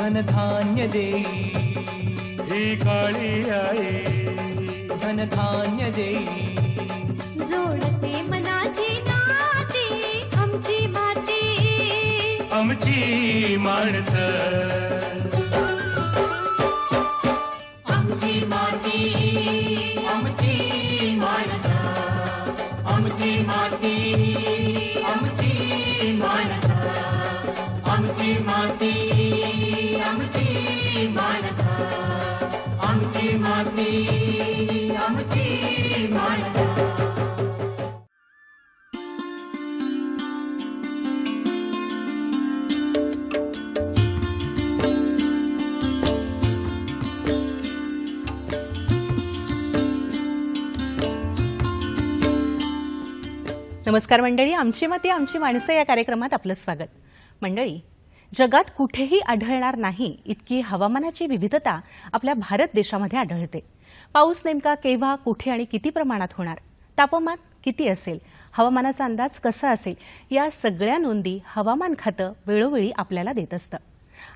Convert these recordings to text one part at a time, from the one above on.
धनधान्य देई ही काळी आई धनधान्य देई जोडते मनाची नाती आमची माती आमची माणसं आमची माती आमची माणसं आमची माती आमची माणसं आमची माती आमची माणसं आमची माती आमची माणसं. नमस्कार मंडळी, आमची मते आमची माणसं या कार्यक्रमात आपलं स्वागत. मंडळी, जगात कुठेही आढळणार नाही इतकी हवामानाची विविधता आपल्या भारत देशामध्ये आढळते. पाऊस नेमका केव्हा, कुठे आणि किती प्रमाणात होणार, तापमान किती असेल, हवामानाचा अंदाज कसा असेल, या सगळ्या नोंदी हवामान खातं वेळोवेळी आपल्याला देत असतं.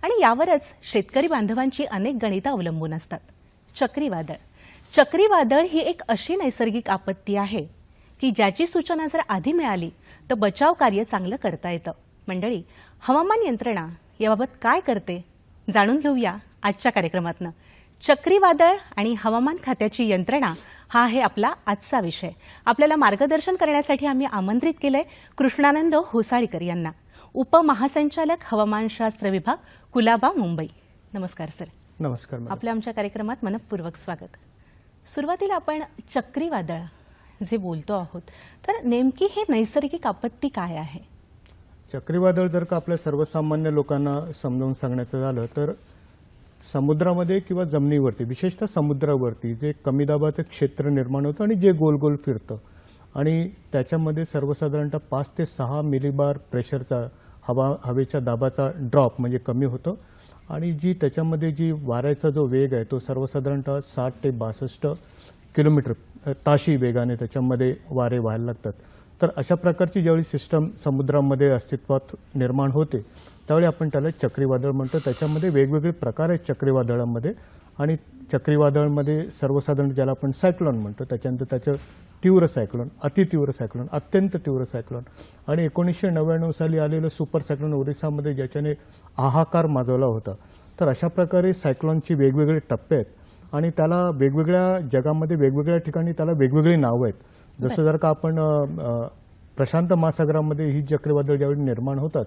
आणि यावरच शेतकरी बांधवांची अनेक गणितं अवलंबून असतात. चक्रीवादळ ही एक अशी नैसर्गिक आपत्ती आहे की ज्याची सूचना जर आधी मिळाली तर बचाव कार्य चांगलं करता येतं. मंडळी, हवामान यंत्रणा याबाबत काय करते जाणून घेऊया आजच्या कार्यक्रमातनं. चक्रीवादळ आणि हवामान खात्याची यंत्रणा हा आहे आपला आजचा विषय. आपल्याला मार्गदर्शन करण्यासाठी आम्ही आमंत्रित केलंय कृष्णानंद होसाळीकर यांना, उपमहासंचालक हवामानशास्त्र विभाग, कुलाबा, मुंबई. नमस्कार सर. नमस्कार. आपल्या आमच्या कार्यक्रमात मनपूर्वक स्वागत. सुरुवातीला आपण चक्रीवादळ जे बोलतो आहोत, तर नेमकी हे नैसर्गिक आपत्ती काय आहे? चक्रीवादळ जर का आपल्या सर्वसामान्य लोकांना समजावून सांगण्याचं झालं तर समुद्रामध्ये किंवा जमिनीवरती, विशेषतः समुद्रावरती जे कमी दाबाचं क्षेत्र निर्माण होतं आणि जे गोल गोल फिरतं आणि त्याच्यामध्ये सर्वसाधारणतः 5 ते 6 मिलीबार प्रेशरचा हवेच्या दाबाचा ड्रॉप म्हणजे कमी होतं आणि त्याच्यामध्ये जी वाऱ्याचा जो वेग आहे तो सर्वसाधारणतः 60 ते 62 किलोमीटर ताशी वेगाने त्याच्यामध्ये वारे व्हायला लागतात. तर अशा प्रकारची ज्यावेळी सिस्टम समुद्रामध्ये अस्तित्वात निर्माण होते त्यावेळी आपण त्याला चक्रीवादळ म्हणतो. त्याच्यामध्ये वेगवेगळे प्रकार आहेत चक्रीवादळामध्ये आणि चक्रीवादळामध्ये सर्वसाधारण ज्याला आपण सायक्लोन म्हणतो, त्याच्यानंतर त्याचं तीव्र सायक्लोन, अतितीव्र सायक्लोन, अत्यंत तीव्र सायक्लोन आणि 1999 साली आलेलं सुपर सायक्लोन ओरिसामध्ये ज्याच्याने हाहाकार माजवला होता. तर अशा प्रकारे सायक्लोनची वेगवेगळे टप्पे आहेत आणि त्याला वेगवेगळ्या जगामध्ये वेगवेगळ्या ठिकाणी त्याला वेगवेगळी नावं आहेत. जसं जर का आपण प्रशांत महासागरामध्ये ही चक्रीवादळ ज्यावेळी निर्माण होतात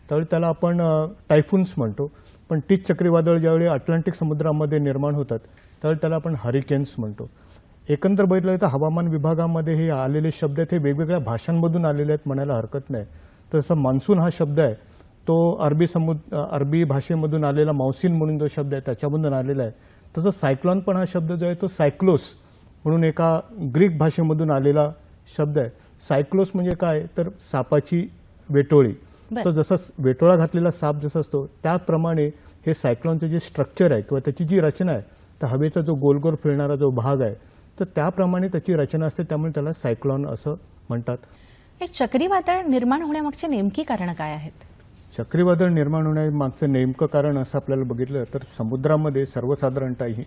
त्यावेळी त्याला आपण टायफून्स म्हणतो, पण तीच चक्रीवादळ ज्यावेळी अटलांटिक समुद्रामध्ये निर्माण होतात त्यावेळी त्याला आपण हरिकेन्स म्हणतो. एकंदर बघितलं तर हवामान विभागामध्ये हे आलेले शब्द आहेत हे वेगवेगळ्या भाषांमधून आलेले आहेत म्हणायला हरकत नाही. तसं मान्सून हा शब्द आहे तो अरबी भाषेमधून आलेला मौसिन म्हणून जो शब्द आहे त्याच्यामधून आलेला आहे. तसं सायक्लॉन पण हा शब्द जो आहे तो सायक्लोस म्हणून एका ग्रीक भाषेमधून आलेला शब्द आहे. सायक्लोस म्हणजे काय तर सापाची वेटोळी. तर जसा वेटोळा घातलेला साप जसा असतो त्याप्रमाणे हे सायक्लॉनचं जे स्ट्रक्चर आहे किंवा त्याची जी रचना आहे तर हवेचा जो गोल गोल फिरणारा जो भाग आहे तर त्याप्रमाणे त्याची रचना असते, त्यामुळे त्याला सायक्लॉन असं म्हणतात. हे चक्रीवादळ निर्माण होण्यामागची नेमकी कारणं काय आहेत? चक्रीवादळ निर्माण होण्यामागचं नेमकं कारण असं आपल्याला बघितलं तर समुद्रामध्ये सर्वसाधारणतः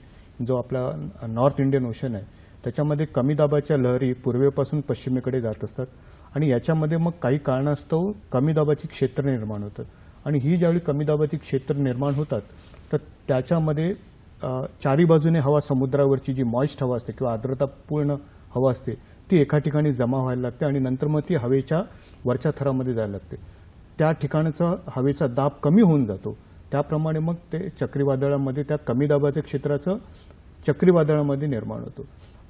जो आपला नॉर्थ इंडियन ओशन आहे त्याच्यामध्ये कमी दाबाच्या लहरी पूर्वेपासून पश्चिमेकडे जात असतात आणि याच्यामध्ये मग काही कारणास्तव कमी दाबाची क्षेत्र निर्माण होतात आणि ही ज्यावेळी कमी दाबाची क्षेत्र निर्माण होतात तर त्याच्यामध्ये चारी बाजूने हवा, समुद्रावरची जी मॉइस्ट हवा असते किंवा आर्द्रतापूर्ण हवा असते ती एका ठिकाणी जमा व्हायला लागते आणि नंतर मग ती हवेच्या वरच्या थरामध्ये जायला लागते. त्या ठिकाणचा हवेचा दाब कमी होऊन जातो. त्याप्रमाणे मग ते चक्रीवादळामध्ये त्या कमी दाबाच्या क्षेत्राचं चक्रीवादळामध्ये निर्माण होतं.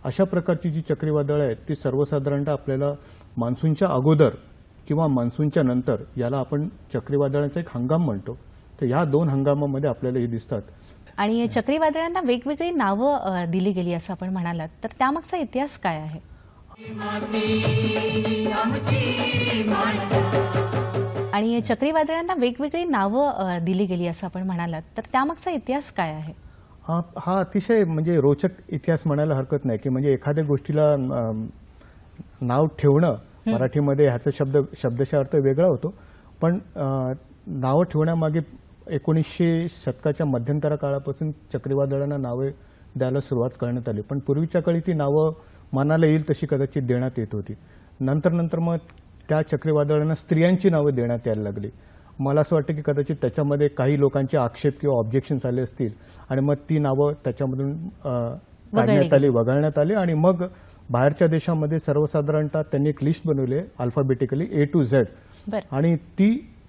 अशा प्रकारची जी चक्रीवादळं आहेत ती सर्वसाधारणतः आपल्याला मान्सूनच्या अगोदर किंवा मान्सूनच्या नंतर याला आपण चक्रीवादळाचा एक हंगाम म्हणतो. तर या 2 हंगामामध्ये आपल्याला हे दिसतात. आणि चक्रीवादळांना वेगवेगळी नावं दिली गेली असं आपण म्हणालात, तर त्यामागचा इतिहास काय आहे? आणि चक्रीवादळांना वेगवेगळी नावं दिली गेली असं आपण म्हणालात, तर त्यामागचा इतिहास काय आहे? हा अतिशय म्हणजे रोचक इतिहास म्हणायला हरकत नाही की म्हणजे एखाद्या गोष्टीला नाव ठेवणं, मराठीमध्ये ह्याचा शब्दशः अर्थ वेगळा होतो, पण नाव ठेवण्यामागे 1900 शतकाच्या मध्यंतरा काळापासून चक्रीवादळांना नावे द्यायला सुरुवात करण्यात आली, पण पूर्वीच्या काळी ती नावं मनाला येईल तशी कदाचित देण्यात येत होती. नंतर मग त्या चक्रीवादळांना स्त्रियांची नावं देण्यात यायला लागली. मला असं वाटतं की कदाचित त्याच्यामध्ये काही लोकांचे आक्षेप किंवा ऑब्जेक्शन्स आले असतील आणि मग ती नावं त्याच्यामधून वगळण्यात आली आणि मग बाहेरच्या देशामध्ये सर्वसाधारणतः त्यांनी एक लिस्ट बनवली आहे अल्फाबेटिकली A to Z, आणि ती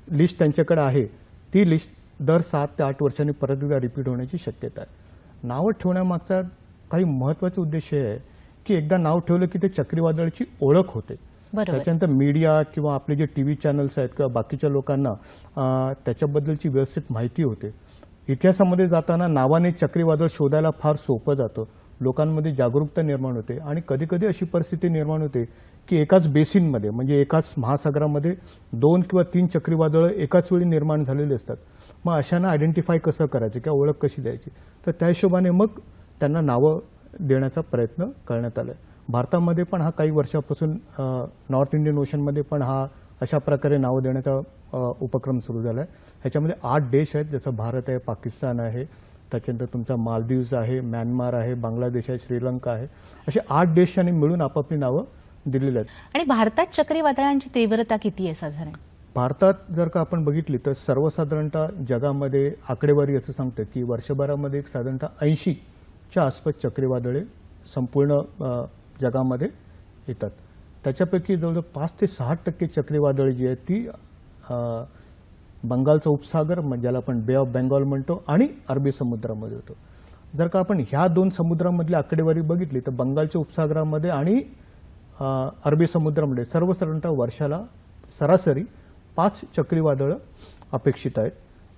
लिस्ट त्यांच्याकडे आहे. ती लिस्ट दर 7 ते 8 वर्षांनी परत एकदा रिपीट होण्याची शक्यता आहे. नावं ठेवण्यामागचा काही महत्त्वाचा उद्देश हे आहे की एकदा नाव ठेवलं की ते चक्रीवादळाची ओळख होते. त्याच्यानंतर मीडिया किंवा आपले जे टीव्ही चॅनल्स आहेत किंवा बाकीच्या लोकांना त्याच्याबद्दलची व्यवस्थित माहिती होते. इतिहासामध्ये जाताना नावाने चक्रीवादळ शोधायला फार सोपं जातं. लोकांमध्ये जागरूकता निर्माण होते आणि कधी कधी अशी परिस्थिती निर्माण होते की एकाच बेसिनमध्ये म्हणजे एकाच महासागरामध्ये 2 किंवा 3 चक्रीवादळं एकाच वेळी निर्माण झालेली असतात. मग अशांना आयडेंटिफाय कसं करायचं किंवा ओळख कशी द्यायची, तर त्या हिशोबाने मग त्यांना नावं देण्याचा प्रयत्न करण्यात आला. भारतामध्ये पण हा काही वर्षापासून नॉर्थ इंडियन ओशनमध्ये पण हा अशा प्रकारे नावं देण्याचा उपक्रम सुरू झाला आहे. ह्याच्यामध्ये 8 देश आहेत, जसं भारत आहे, पाकिस्तान आहे, त्याच्यानंतर तुमचा मालदीव्स आहे, म्यानमार आहे, बांगलादेश आहे, श्रीलंका आहे, असे 8 देशांनी मिळून आपापली नावं दिलेली आहेत. आणि भारतात चक्रीवादळांची तीव्रता किती आहे साधारण? भारतात जर का आपण बघितली तर सर्वसाधारणतः जगामध्ये आकडेवारी असं सांगतं की वर्षभरामध्ये एक साधारणतः 80च्या आसपास चक्रीवादळे संपूर्ण जगामध्ये येतात. त्याच्यापैकी जवळजवळ 5 ते 6% चक्रीवादळे जी आहेत ती बंगालचा उपसागर ज्याला आपण बे ऑफ बेंगॉल म्हणतो आणि अरबी समुद्रामध्ये होतो. जर का आपण ह्या 2 समुद्रामधली आकडेवारी बघितली तर बंगालच्या उपसागरामध्ये आणि अरबी समुद्रामध्ये सर्वसाधारणतः वर्षाला सरासरी 5 चक्रीवादळं अपेक्षित आहेत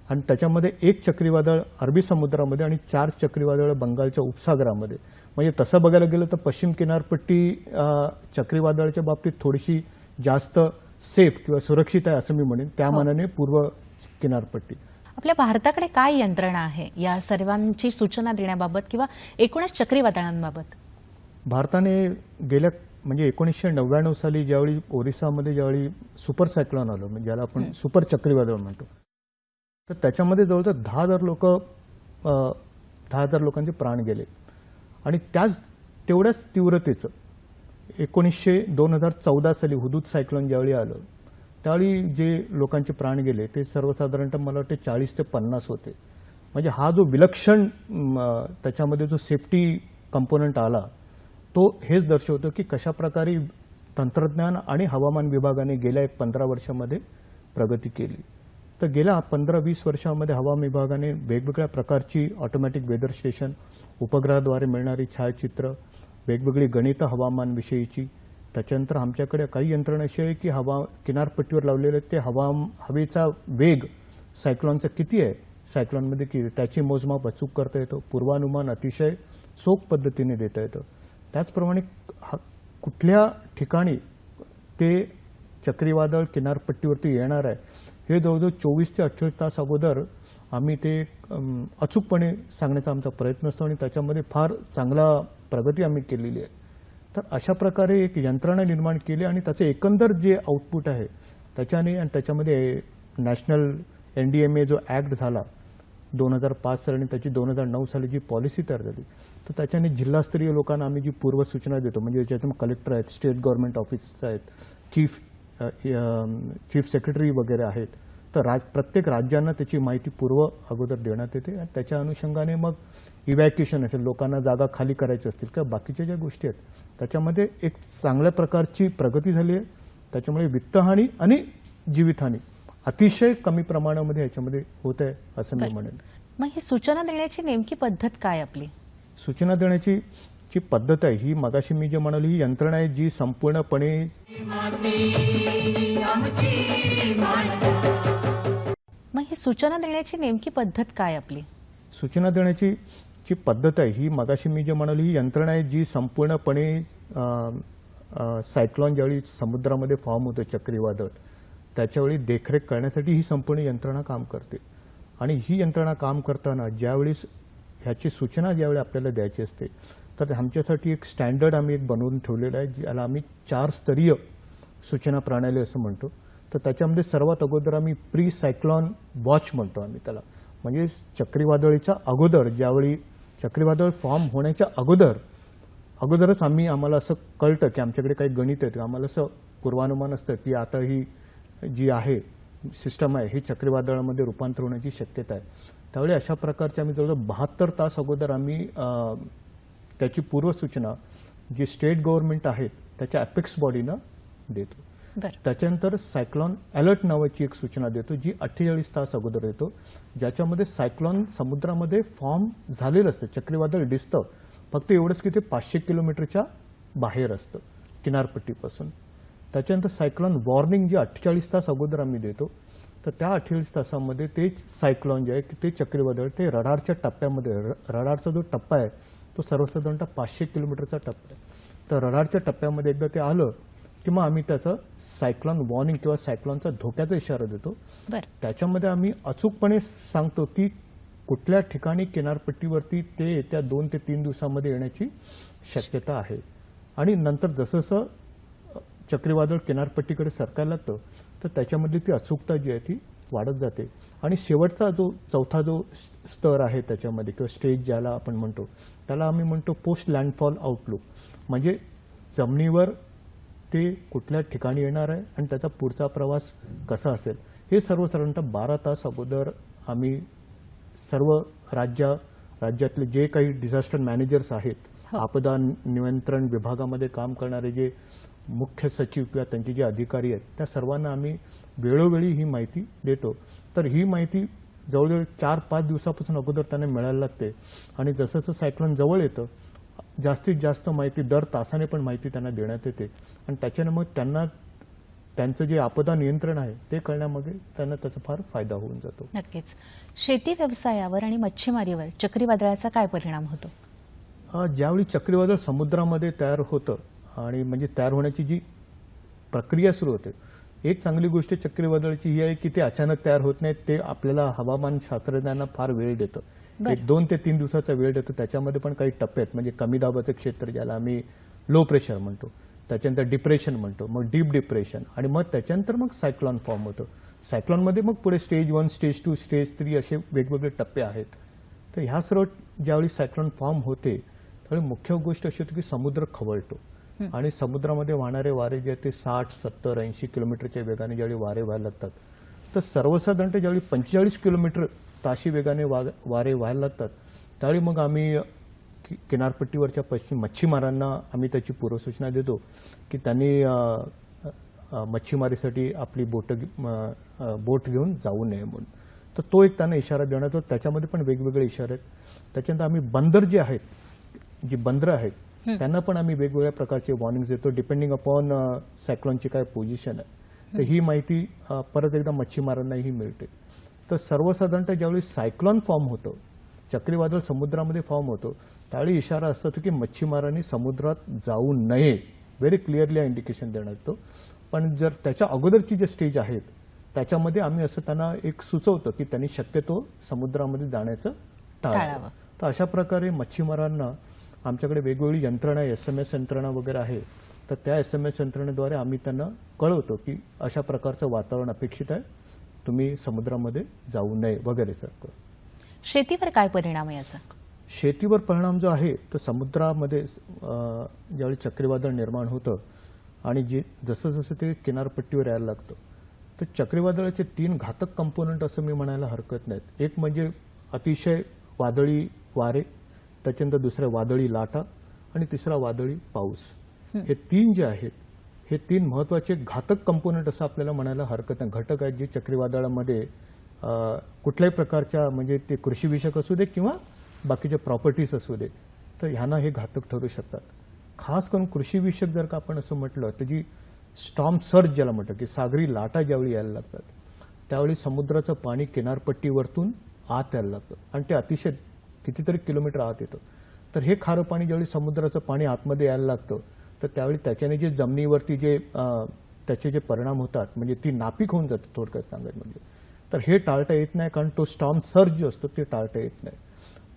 आणि त्याच्यामध्ये 1 चक्रीवादळ अरबी समुद्रामध्ये आणि 4 चक्रीवादळं बंगालच्या उपसागरामध्ये. म्हणजे तसं बघायला गेलं तर पश्चिम किनारपट्टी चक्रीवादळाच्या बाबतीत थोडीशी जास्त सेफ किंवा सुरक्षित आहे असं मी म्हणेन, त्या मानाने पूर्व किनारपट्टी. आपल्या भारताकडे काय यंत्रणा आहे या सर्वांची सूचना देण्याबाबत किंवा एकूणच चक्रीवादळांबाबत? भारताने गेल्या म्हणजे 1999 साली ज्यावेळी ओरिसामध्ये ज्यावेळी सुपर सायक्लोन आलं, म्हणजे ज्याला आपण सुपर चक्रीवादळ म्हणतो, तर त्याच्यामध्ये जवळजवळ 10,000 लोकांचे प्राण गेले. आणि तेवढ्याच तीव्रतेचं 2014 साली हुदूद सायक्लोन ज्यावेळी आलं त्यावेळी जे लोकांचे प्राण गेले ते सर्वसाधारणतः मला वाटते 40 ते 50 होते. म्हणजे हा जो विलक्षण त्याच्यामध्ये जो सेफ्टी कंपोनंट आला तो हेच दर्शवतो की कशा प्रकारे तंत्रज्ञान आणि हवामान विभागाने गेल्या 15 वर्षामध्ये प्रगती केली. तर गेल्या 15-20 वर्षामध्ये हवामान विभागाने वेगवेगळ्या प्रकारची ऑटोमॅटिक वेदर स्टेशन, उपग्रहाद्वारे मिळणारी छायाचित्र, वेगवेगळी गणितं हवामानविषयीची, त्याच्यानंतर आमच्याकडे काही यंत्रणा अशी आहे की किनारपट्टीवर लावलेले ते हवेचा वेग सायक्लॉनचा किती आहे, सायक्लॉनमध्ये किती, त्याची मोजमाप अचूक करता येतं, पूर्वानुमान अतिशय चोख पद्धतीने देता येतं. त्याचप्रमाणे कुठल्या ठिकाणी ते चक्रीवादळ किनारपट्टीवरती येणार आहे हे जवळजवळ 24 ते 48 तास अगोदर आम्ही ते अचूकपणे सांगण्याचा आमचा प्रयत्न असतो आणि त्याच्यामध्ये फार चांगला प्रगती आम्ही केलेली आहे. तर अशा प्रकारे एक यंत्रणा निर्माण केली आणि त्याचे एकंदर जे आउटपुट आहे त्याच्याने आणि त्याच्यामध्ये नॅशनल NDMA जो ॲक्ट झाला 2005 साली आणि त्याची 2009 साली जी पॉलिसी तयार झाली, तर त्याच्याने जिल्हास्तरीय लोकांना आम्ही जी पूर्वसूचना देतो, म्हणजे ज्याच्यातून कलेक्टर आहेत, स्टेट गव्हर्नमेंट ऑफिस आहेत, चीफ सेक्रेटरी वगैरे आहेत, तर प्रत्येक राज्यांना त्याची माहिती अगोदर देण्यात येते आणि त्याच्या अनुषंगाने मग इव्हॅक्युएशन असेल, लोकांना जागा खाली करायची असतील किंवा बाकीच्या ज्या गोष्टी आहेत त्याच्यामध्ये एक चांगल्या प्रकारची प्रगती झाली आहे. त्याच्यामुळे वित्तहानी आणि जीवितहानी अतिशय कमी प्रमाणामध्ये याच्यामध्ये होत आहे असं मी म्हणेन. मग ही सूचना देण्याची नेमकी पद्धत काय आपली? सूचना देण्याची जी पद्धत आहे ही मगाशी मी जे म्हणाली ही यंत्रणा आहे जी संपूर्णपणे मग ही सूचना देण्याची नेमकी पद्धत काय आपली? सूचना देण्याची जी पद्धत आहे ही मगाशी मी जे म्हणाली ही यंत्रणा आहे जी संपूर्णपणे सायक्लॉन ज्यावेळी समुद्रामध्ये फॉर्म होतं चक्रीवादळ त्याच्यावेळी देखरेख करण्यासाठी ही संपूर्ण यंत्रणा काम करते. आणि ही यंत्रणा काम करताना ज्यावेळी ह्याची सूचना ज्यावेळी आपल्याला द्यायची असते तर आमच्यासाठी एक स्टँडर्ड आम्ही बनवून ठेवलेलं आहे, ज्याला आम्ही 4 स्तरीय सूचना प्रणाली असं म्हणतो. तर त्याच्यामध्ये सर्वात अगोदर आम्ही प्री सायक्लॉन वॉच म्हणतो आम्ही त्याला. म्हणजे चक्रीवादळीच्या अगोदर, ज्यावेळी चक्रीवादळ फॉर्म होण्याच्या अगोदरच आम्हाला असं कळतं की आमच्याकडे काही गणित आहेत, आम्हाला असं पूर्वानुमान असतं की आता ही जी आहे सिस्टम आहे ही चक्रीवादळामध्ये रूपांतर होण्याची शक्यता आहे. त्यावेळी अशा प्रकारचे आम्ही जवळजवळ 72 तास अगोदर आम्ही त्याची पूर्वसूचना जी स्टेट गव्हर्नमेंट आहेत त्याच्या अपेक्स बॉडीनं देतो. त्याच्यानंतर सायक्लॉन अलर्ट नावाची एक सूचना देतो जी 48 तास अगोदर येतो, ज्याच्यामध्ये सायक्लॉन समुद्रामध्ये फॉर्म झालेलं असतं, चक्रीवादळ दिसतं, फक्त एवढंच की ते 500 किलोमीटरच्या बाहेर असतं किनारपट्टीपासून. त्याच्यानंतर सायक्लॉन वॉर्निंग जी 48 तास अगोदर आम्ही देतो, तर त्या 48 तासामध्ये ते सायक्लॉन जे आहे की ते चक्रीवादळ ते रडारच्या टप्प्यामध्ये, रडारचा जो टप्पा आहे तो सर्वसाधारणतः 500 किलोमीटरचा टप्पा आहे. तर रडारच्या टप्प्यामध्ये एकदा ते आलं की मग आम्ही त्याचं सायक्लॉन वॉर्निंग किंवा सायक्लॉनचा धोक्याचा इशारा देतो. त्याच्यामध्ये आम्ही अचूकपणे सांगतो की कुठल्या ठिकाणी किनारपट्टीवरती ते येत्या 2 ते 3 दिवसामध्ये येण्याची शक्यता आहे. आणि नंतर जसं चक्रीवादळ किनारपट्टीकडे सरकायला लागतं तर त्याच्यामधली ती अचूकता जी आहे ती वाढत जाते. आणि शेवटचा चौथा स्तर आहे त्याच्यामध्ये किंवा स्टेज ज्याला आपण म्हणतो त्याला आम्ही म्हणतो पोस्ट लँडफॉल आउटलुक. म्हणजे जमिनीवर ते कुठल्या ठिकाणी येणार आहे आणि त्याचा पुढचा प्रवास कसा असेल हे सर्वसाधारणतः 12 तास अगोदर आम्ही सर्व राज्यातले जे काही डिझास्टर मॅनेजर्स आहेत, आपदा नियंत्रण विभागामध्ये काम करणारे जे मुख्य सचिव किंवा त्यांचे जे अधिकारी आहेत त्या सर्वांना आम्ही वेळोवेळी ही माहिती देतो. तर ही माहिती जवळजवळ 4-5 दिवसापासून अगोदर त्यांना मिळायला लागते. आणि जसं सायक्लोन जवळ येतं जास्तीत जास्त माहिती दर तासाने पण माहिती त्यांना देण्यात येते. आणि त्याच्याने मग त्यांचं जे आपदा नियंत्रण आहे ते करण्यामध्ये त्यांना त्याचा फार फायदा होऊन जातो. नक्कीच. शेती व्यवसायावर आणि मच्छीमारीवर चक्रीवादळाचा काय परिणाम होतो? ज्यावेळी चक्रीवादळ समुद्रामध्ये तयार होतं आणि म्हणजे तयार होण्याची जी प्रक्रिया सुरू होते, एक चांगली गोष्ट चक्रीवादळाची ही आहे की ते अचानक तयार होत नाही, ते आपल्याला हवामान शास्त्रज्ञांना फार वेळ देतं. 2 ते 3 दिवसाचा वेळ देतो. त्याच्यामध्ये पण काही टप्पे आहेत, म्हणजे कमी दाबाचं क्षेत्र ज्याला आम्ही लो प्रेशर म्हणतो, त्याच्यानंतर डिप्रेशन म्हणतो, मग डीप डिप्रेशन, आणि मग त्याच्यानंतर मग सायक्लॉन फॉर्म होतं. सायक्लॉनमध्ये मग पुढे स्टेज 1, स्टेज 2, स्टेज 3 असे वेगवेगळे टप्पे आहेत. तर ह्या सर्व ज्यावेळी सायक्लॉन फॉर्म होते त्यावेळी मुख्य गोष्ट अशी होती की समुद्र खवळतो आणि समुद्रामध्ये वाहणारे वारे जे ते 60, 70, 80 किलोमीटरच्या वेगाने ज्यावेळी वारे व्हायला लागतात, तर सर्वसाधारणतः ज्यावेळी 45 किलोमीटर ताशी वेगाने वारे व्हायला लागतात त्यावेळी मग आम्ही किनारपट्टीवरच्या पश्चिम मच्छीमारांना आम्ही त्याची पूर्वसूचना देतो की त्यांनी मच्छीमारीसाठी आपली बोट घेऊन जाऊ नये म्हणून. तर तो एक त्यांना इशारा देण्यात येतो. त्याच्यामध्ये पण वेगवेगळे इशारे आहेत. त्याच्यानंतर आम्ही बंदर जे आहेत, जी बंदरं आहेत त्यांना पण आम्ही वेगवेगळ्या प्रकारचे वॉर्निंग्स देतो डिपेंडिंग अपॉन सायक्लॉनची काय पोझिशन आहे. तर ही माहिती परत एकदा मच्छीमारांनाही मिळते. तर सर्वसाधारणतः ज्यावेळी सायक्लॉन फॉर्म होतं, चक्रीवादळ समुद्रामध्ये फॉर्म होतं, त्यावेळी इशारा असतो की मच्छीमारांनी समुद्रात जाऊ नये. व्हेरी क्लिअरली इंडिकेशन देण्यात येतो. पण जर त्याच्या अगोदरची जे स्टेज आहेत त्याच्यामध्ये आम्ही असं त्यांना एक सुचवतो की त्यांनी शक्यतो समुद्रामध्ये जाण्याचं टाळावं. तर अशा प्रकारे मच्छीमारांना आमच्याकडे वेगवेगळी यंत्रणा, SMS यंत्रणा वगैरे आहे, तर त्या SMS यंत्रणेद्वारे आम्ही त्यांना कळवतो की अशा प्रकारचं वातावरण अपेक्षित आहे, तुम्ही समुद्रामध्ये जाऊ नये वगैरे सारखं. शेतीवर काय परिणाम आहे याचा? शेतीवर परिणाम जो आहे तर समुद्रामध्ये ज्यावेळी चक्रीवादळ निर्माण होतं आणि जसं जसं ते किनारपट्टीवर यायला लागतं तर चक्रीवादळाचे 3 घातक कंपोनंट असं मी म्हणायला हरकत नाहीत. एक म्हणजे अतिशय वादळी वारे, त्याच्यानंतर दुसरा वादळी लाटा आणि तिसरा वादळी पाऊस. हे 3 जे आहेत हे 3 महत्त्वाचे घातक कंपोनंट असं आपल्याला म्हणायला हरकत नाही. घटक आहेत जे चक्रीवादळामध्ये कुठल्याही प्रकारच्या, म्हणजे ते कृषीविषयक असू दे किंवा बाकीचे प्रॉपर्टीज असू दे, तर ह्यांना हे घातक ठरू शकतात. खास करून कृषीविषयक जर का आपण असं म्हटलं तर जी स्टॉर्म सर्ज ज्याला म्हणतात की सागरी लाटा ज्यावेळी यायला लागतात त्यावेळी समुद्राचं पाणी किनारपट्टीवरतून आत यायला लागतं आणि ते अतिशय कितीतरी किलोमीटर आत येतं. तर हे खारं पाणी ज्यावेळी समुद्राचं पाणी आतमध्ये यायला लागतं तर त्यावेळी त्याच्याने जे जमिनीवरती जे त्याचे जे परिणाम होतात, म्हणजे ती नापीक होऊन जाते थोडक्यात सांगायचं म्हणजे. तर हे टाळता येत नाही, कारण तो स्टॉर्म सर्ज जो असतो ते टाळता येत नाही.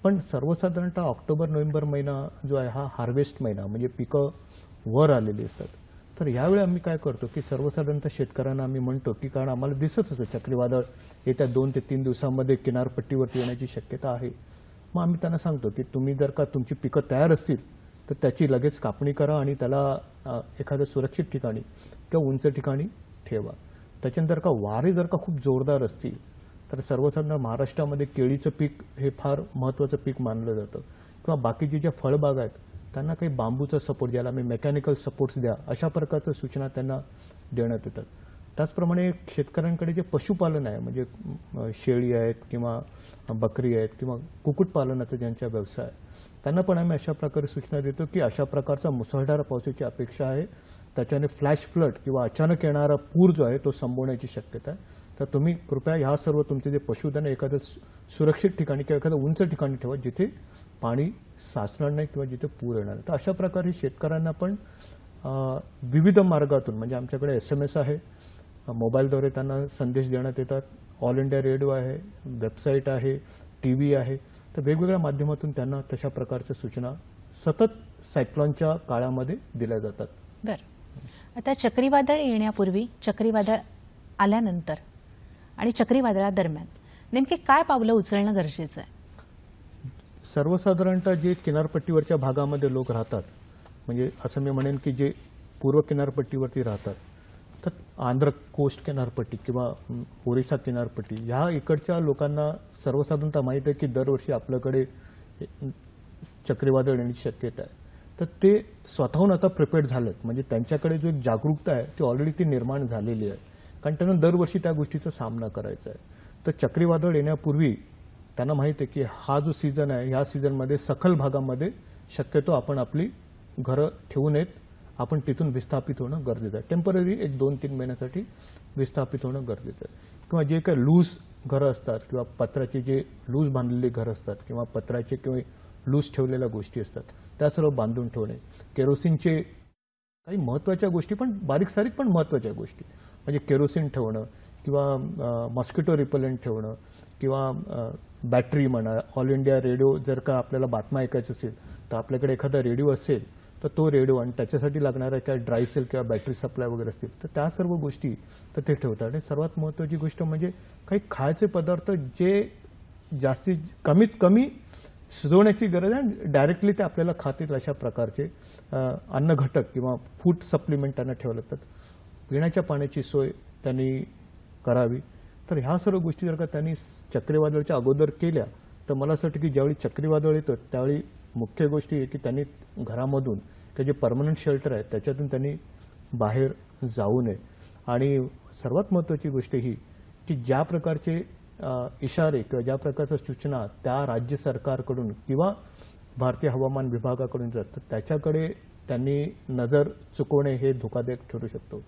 पण सर्वसाधारणतः ऑक्टोबर नोव्हेंबर महिना जो आहे हा हार्वेस्ट महिना, म्हणजे पिकं वर आलेली असतात. तर यावेळी आम्ही काय करतो की सर्वसाधारणतः शेतकऱ्यांना आम्ही म्हणतो की कारण आम्हाला दिसत असतं चक्रीवादळ येत्या 2 ते 3 दिवसांमध्ये किनारपट्टीवरती येण्याची शक्यता आहे. मग आम्ही त्यांना सांगतो की तुम्ही जर का तुमची पिकं तयार असतील तर त्याची लगेच कापणी करा आणि त्याला एखाद्या सुरक्षित ठिकाणी किंवा उंच ठिकाणी ठेवा. त्याच्यानंतर का वारे जर का खूप जोरदार असतील तर सर्वसाधारण महाराष्ट्रामध्ये केळीचं पीक हे फार महत्त्वाचं पीक मानलं जातं किंवा बाकीचे ज्या फळबाग आहेत त्यांना काही बांबूचा सपोर्ट, ज्याला आम्ही मेकॅनिकल सपोर्ट्स द्या, अशा प्रकारच्या सूचना त्यांना देण्यात येतात. त्याचप्रमाणे शेतकऱ्यांकडे जे पशुपालन आहे म्हणजे शेळी आहेत किंवा बकरी आहेत किंवा कुक्कुटपालनाचा ज्यांचा व्यवसाय आहे त्यांना पण आम्ही अशा प्रकारे सूचना देतो की अशा प्रकारचा मुसळधार पावसाची अपेक्षा आहे. त्याच्याने फ्लॅश फ्लड किंवा अचानक येणारा पूर जो आहे तो संपवण्याची शक्यता आहे. तर तुम्ही कृपया ह्या सर्व तुमचे जे पशुधन आहे एखाद्या सुरक्षित ठिकाणी किंवा एखाद्या उंच ठिकाणी ठेवा जिथे पाणी साचणार नाही किंवा जिथे पूर येणार नाही. तर अशा प्रकारे शेतकऱ्यांना पण विविध मार्गातून म्हणजे आमच्याकडे SMS आहे, मोबाईलद्वारे त्यांना संदेश देण्यात येतात, ऑल इंडिया रेडिओ आहे, वेबसाईट आहे, TV आहे. तर वेगवेगळ्या माध्यमातून त्यांना तशा प्रकारच्या सूचना सतत सायक्लॉनच्या काळामध्ये दिल्या जातात. बरं, आता चक्रीवादळ येण्यापूर्वी, चक्रीवादळ आल्यानंतर आणि चक्रीवादळादरम्यान नेमके काय पावलं उचलणं गरजेचं आहे? सर्वसाधारणतः जे किनारपट्टीवरच्या भागामध्ये लोक राहतात म्हणजे असं मी म्हणेन की जे पूर्व किनारपट्टीवरती राहतात तर आंध्र कोस्ट किनारपट्टी किंवा ओरिसा किनारपट्टी ह्या इकडच्या लोकांना सर्वसाधारणतः माहीत आहे की दरवर्षी आपल्याकडे चक्रीवादळ येण्याची शक्यता आहे. तर ते स्वतःहून आता प्रिपेअर्ड झालेत म्हणजे त्यांच्याकडे जो एक जागरूकता आहे ती ऑलरेडी ती निर्माण झालेली आहे कारण त्यांना दरवर्षी त्या गोष्टीचा सामना करायचा आहे. तर चक्रीवादळ येण्यापूर्वी त्यांना माहिती आहे की हा जो सीझन आहे ह्या सीझनमध्ये सखल भागामध्ये शक्यतो आपण आपली घरं ठेवू नयेत, आपण तिथून विस्थापित होणं गरजेचं आहे. टेम्पररी 1-2-3 महिन्यासाठी विस्थापित होणं गरजेचं आहे. किंवा जे काही लूज घरं असतात किंवा पत्राचे जे लूज बांधलेली घरं असतात किंवा पत्राचे किंवा लूज ठेवलेल्या गोष्टी असतात त्या सर्व बांधून ठेवणे. केरोसिनचे काही महत्त्वाच्या गोष्टी पण बारीक सारीक पण महत्त्वाच्या गोष्टी म्हणजे केरोसिन ठेवणं किंवा मॉस्किटो रिपेलंट ठेवणं किंवा बॅटरी म्हणा. ऑल इंडिया रेडिओ जर का आपल्याला बातम्या ऐकायचं असेल तर आपल्याकडे एखादा रेडिओ असेल तर तो रेडिओ आणि त्याच्यासाठी लागणाऱ्या काय ड्राय सेल किंवा बॅटरी सप्लाय वगैरे असतील तर त्या सर्व गोष्टी तर ते ठेवतात. आणि सर्वात महत्त्वाची गोष्ट म्हणजे काही खायचे पदार्थ जे जास्तीत कमीत कमी शिजवण्याची गरज आहे डायरेक्टली ते आपल्याला खातील अशा प्रकारचे अन्न घटक किंवा फूड सप्लिमेंट त्यांना ठेवावे लागतात. पिण्याच्या पाण्याची सोय त्यांनी करावी. तर ह्या सर्व गोष्टी जर का त्यांनी चक्रीवादळाच्या अगोदर केल्या तर मला असं वाटतं की ज्यावेळी चक्रीवादळ येतं त्यावेळी मुख्य गोष्टी आहे की त्यांनी घरामधून किंवा जे परमनंट शेल्टर आहे त्याच्यातून त्यांनी बाहेर जाऊ नये. आणि सर्वात महत्त्वाची गोष्ट ही की ज्या प्रकारचे इशारे किंवा ज्या प्रकारच्या सूचना त्या राज्य सरकारकडून किंवा भारतीय हवामान विभागाकडून जातात त्याच्याकडे त्यांनी नजर चुकवणे हे धोकादायक ठरू शकतो.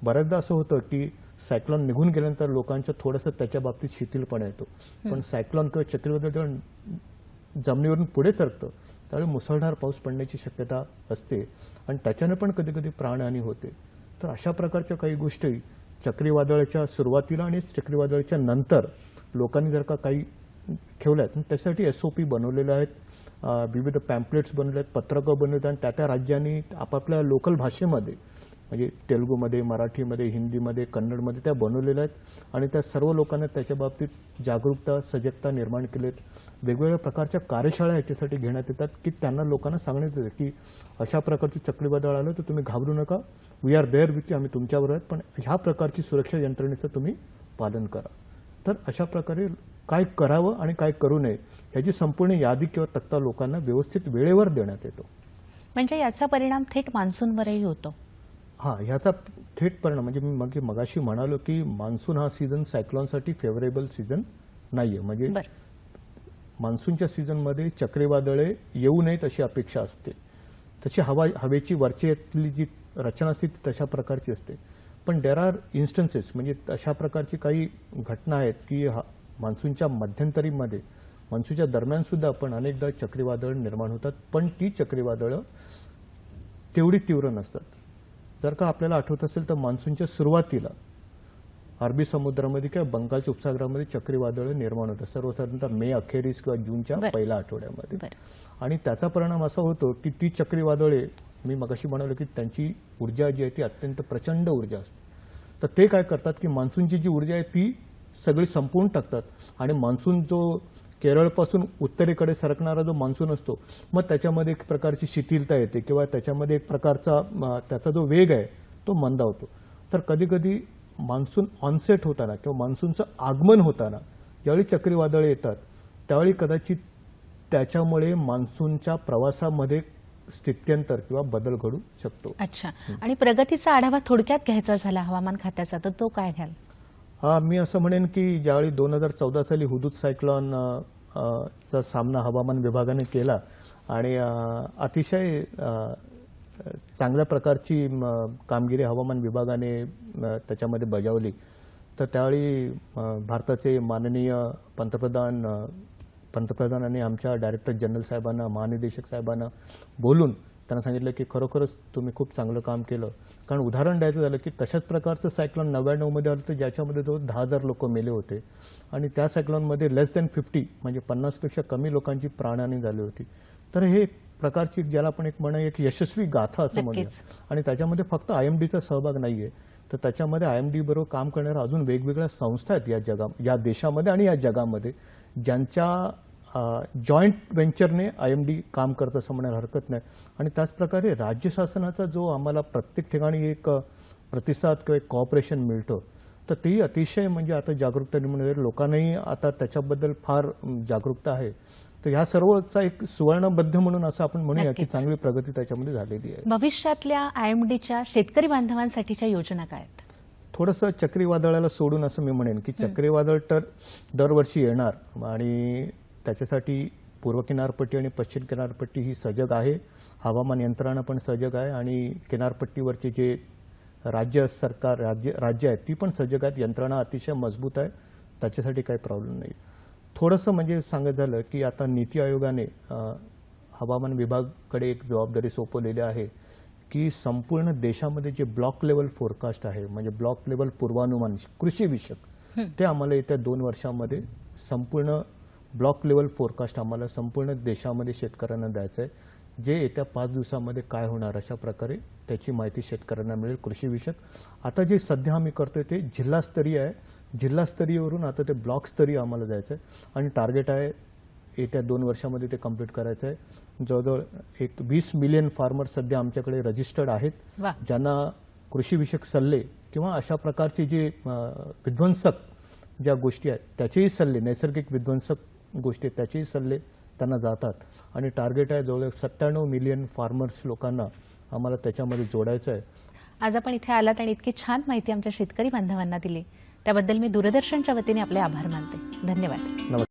बऱ्याचदा असं होतं की सायक्लॉन निघून गेल्यानंतर लोकांचं थोडंसं त्याच्या बाबतीत शिथिलपणा येतो पण सायक्लॉन किंवा चक्रीवादळ जेव्हा जमिनीवरून पुढे सरकतं त्यावेळी मुसळधार पाऊस पडण्याची शक्यता असते आणि त्याच्याने पण कधी कधी प्राणहानी होते. तर अशा प्रकारच्या काही गोष्टी चक्रीवादळाच्या सुरुवातीला आणि चक्रीवादळाच्या नंतर लोकांनी जर का काही ठेवल्या आहेत त्यासाठी SOP बनवलेले आहेत, विविध पॅम्पलेट्स बनवले आहेत, पत्रकं बनवले आणि त्या राज्यांनी आपापल्या लोकल भाषेमध्ये म्हणजे तेलुगूमध्ये, मराठीमध्ये, हिंदीमध्ये, कन्नडमध्ये त्या बनवलेल्या आहेत आणि त्या सर्व लोकांना त्याच्या बाबतीत जागरूकता सजगता निर्माण केलीत. वेगवेगळ्या प्रकारच्या कार्यशाळा याच्यासाठी घेण्यात येतात की त्यांना लोकांना सांगण्यात येतं की अशा प्रकारचं चक्रीवादळ आलं तर तुम्ही घाबरू नका, we are there with you, आम्ही तुमच्याबरोबर आहेत, पण ह्या प्रकारची सुरक्षा यंत्रणेचं तुम्ही पालन करा. तर अशा प्रकारे काय करावं आणि काय करू नये याची संपूर्ण यादी किंवा तक्ता लोकांना व्यवस्थित वेळेवर देण्यात येतो. म्हणजे याचा परिणाम थेट मान्सूनवरही होतो. हां, ह्याचा थेट परिणाम म्हणजे मगाशी म्हणालो की मान्सून हा सीझन सायक्लॉनसाठी फेवरेबल सीझन नाहीये. म्हणजे मान्सूनच्या सीझनमध्ये चक्रीवादळे येऊ नयेत अशी अपेक्षा असते. तशी हवेची वरचेतली जी रचना असते ती तशा प्रकारची असते. पण देर आर इन्स्टन्सेस म्हणजे अशा प्रकारची काही घटना आहेत की मान्सूनच्या मध्यंतरीमध्ये मान्सूनच्या दरम्यान सुद्धा आपण अनेकदा चक्रीवादळ निर्माण होतात पण ती चक्रीवादळं तेवढी तीव्र नसतात. जर का आपल्याला आठवत असेल तर मान्सूनच्या सुरुवातीला अरबी समुद्रामध्ये किंवा बंगालच्या उपसागरामध्ये चक्रीवादळ निर्माण होतं सर्वसाधारणतः मे अखेरीस किंवा जूनच्या पहिल्या आठवड्यामध्ये आणि त्याचा परिणाम असा होतो की ती चक्रीवादळे मी मगाशी म्हणालो की त्यांची ऊर्जा जी आहे ती अत्यंत प्रचंड ऊर्जा असते. तर ते काय करतात की मान्सूनची जी ऊर्जा आहे ती सगळी संपवून टाकतात आणि मान्सून जो केरळपासून उत्तरेकडे सरकणारा जो मान्सून असतो मग त्याच्यामध्ये एक प्रकारची शिथिलता येते किंवा त्याच्यामध्ये एक प्रकारचा त्याचा जो वेग आहे तो मंदावतो. तर कधी कधी मान्सून ऑनसेट होताना किंवा मान्सूनचं आगमन होताना ज्यावेळी चक्रीवादळे येतात त्यावेळी कदाचित त्याच्यामुळे मान्सूनच्या प्रवासामध्ये स्थित्यंतर किंवा बदल घडू शकतो. अच्छा. आणि प्रगतीचा आढावा थोडक्यात घ्यायचा झाला हवामान खात्याचा तर तो काय घ्याल? मी असं म्हणेन की ज्यावेळी 2014 साली हुदूद सायक्लॉन चा सामना हवामान विभागाने केला आणि अतिशय चांगल्या प्रकारची कामगिरी हवामान विभागाने त्याच्यामध्ये बजावली. तर त्यावेळी भारताचे माननीय पंतप्रधानांनी आमच्या डायरेक्टर जनरल साहेबांना महानिदेशक साहेबांना बोलून त्यांना सांगितलं की खरोखरच तुम्ही खूप चांगलं काम केलं. कारण उदाहरण द्यायचं झालं की तशाच प्रकारचं सायक्लॉन 99 मध्ये आलं होतं ज्याच्यामध्ये जवळ 10,000 लोक मेले होते आणि त्या सायक्लॉनमध्ये लेस दॅन 50 म्हणजे 50पेक्षा कमी लोकांची प्राणहानी झाली होती. तर हे प्रकारची ज्याला आपण एक म्हणा एक यशस्वी गाथा असं म्हणूया. आणि त्याच्यामध्ये फक्त आयएमडीचा सहभाग नाहीये तर त्याच्यामध्ये आयएमडी बरोबर काम करणाऱ्या अजून वेगवेगळ्या संस्था आहेत या देशामध्ये आणि या जगामध्ये ज्यांच्या जॉईंट व्हेंचरने आयएमडी काम करत असं म्हणायला हरकत नाही. आणि त्याचप्रकारे राज्य शासनाचा जो आम्हाला प्रत्येक ठिकाणी एक प्रतिसाद किंवा एक कॉपरेशन मिळतं तर तेही अतिशय म्हणजे आता जागरूकता निर्माण लोकांनाही आता त्याच्याबद्दल फार जागरूकता आहे. तर ह्या सर्वचा एक सुवर्णबद्ध म्हणून असं आपण म्हणूया की चांगली प्रगती त्याच्यामध्ये झालेली आहे. भविष्यातल्या आयएमडीच्या शेतकरी बांधवांसाठीच्या योजना काय आहेत? थोडंसं चक्रीवादळाला सोडून असं मी म्हणेन की चक्रीवादळ तर दरवर्षी येणार आणि त्याच्यासाठी पूर्व किनारपट्टी आणि पश्चिम किनारपट्टी ही सजग आहे. हवामान यंत्रणा पण सजग आहे आणि किनारपट्टीवरचे जे राज्य सरकार राज्य आहेत ती पण सजग आहेत. यंत्रणा अतिशय मजबूत आहे. त्याच्यासाठी काही प्रॉब्लेम नाही. थोडंसं म्हणजे सांगत झालं की आता नीती आयोगाने हवामान विभागाकडे एक जबाबदारी सोपवलेली आहे की संपूर्ण देशामध्ये जे ब्लॉक लेवल फोरकास्ट आहे म्हणजे ब्लॉक लेवल पूर्वानुमान कृषी विषयक ते आम्हाला येत्या 2 वर्षांमध्ये संपूर्ण ब्लॉक लेवल फोरकास्ट आम्हाला संपूर्ण देशामध्ये शेतकऱ्यांना द्यायचं आहे. जे येत्या 5 दिवसांमध्ये काय होणार अशा प्रकारे त्याची माहिती शेतकऱ्यांना मिळेल कृषी विषयक. आता जे सध्या आम्ही करतोय ते जिल्हास्तरीय आहे. जिल्हास्तरीयवरून आता ते ब्लॉक स्तरीय आम्हाला जायचं आहे आणि टार्गेट आहे येत्या 2 वर्षांमध्ये ते कंप्लीट करायचं आहे. जवळजवळ एक 20 मिलियन फार्मर सध्या आमच्याकडे रजिस्टर्ड आहेत ज्यांना कृषी विषयक सल्ले किंवा अशा प्रकारचे जे विध्वंसक ज्या गोष्टी आहेत त्याचेही सल्ले नैसर्गिक विध्वंसक गोष्टी आहेत त्याचेही सल्ले त्यांना जातात. आणि टार्गेट आहे जवळ 97 मिलियन फार्मर्स लोकांना आम्हाला त्याच्यामध्ये जोडायचं आहे. आज आपण इथे आलात आणि इतकी छान माहिती आमच्या शेतकरी बांधवांना दिली त्याबद्दल मी दूरदर्शनच्या वतीने आपले आभार मानते. धन्यवाद.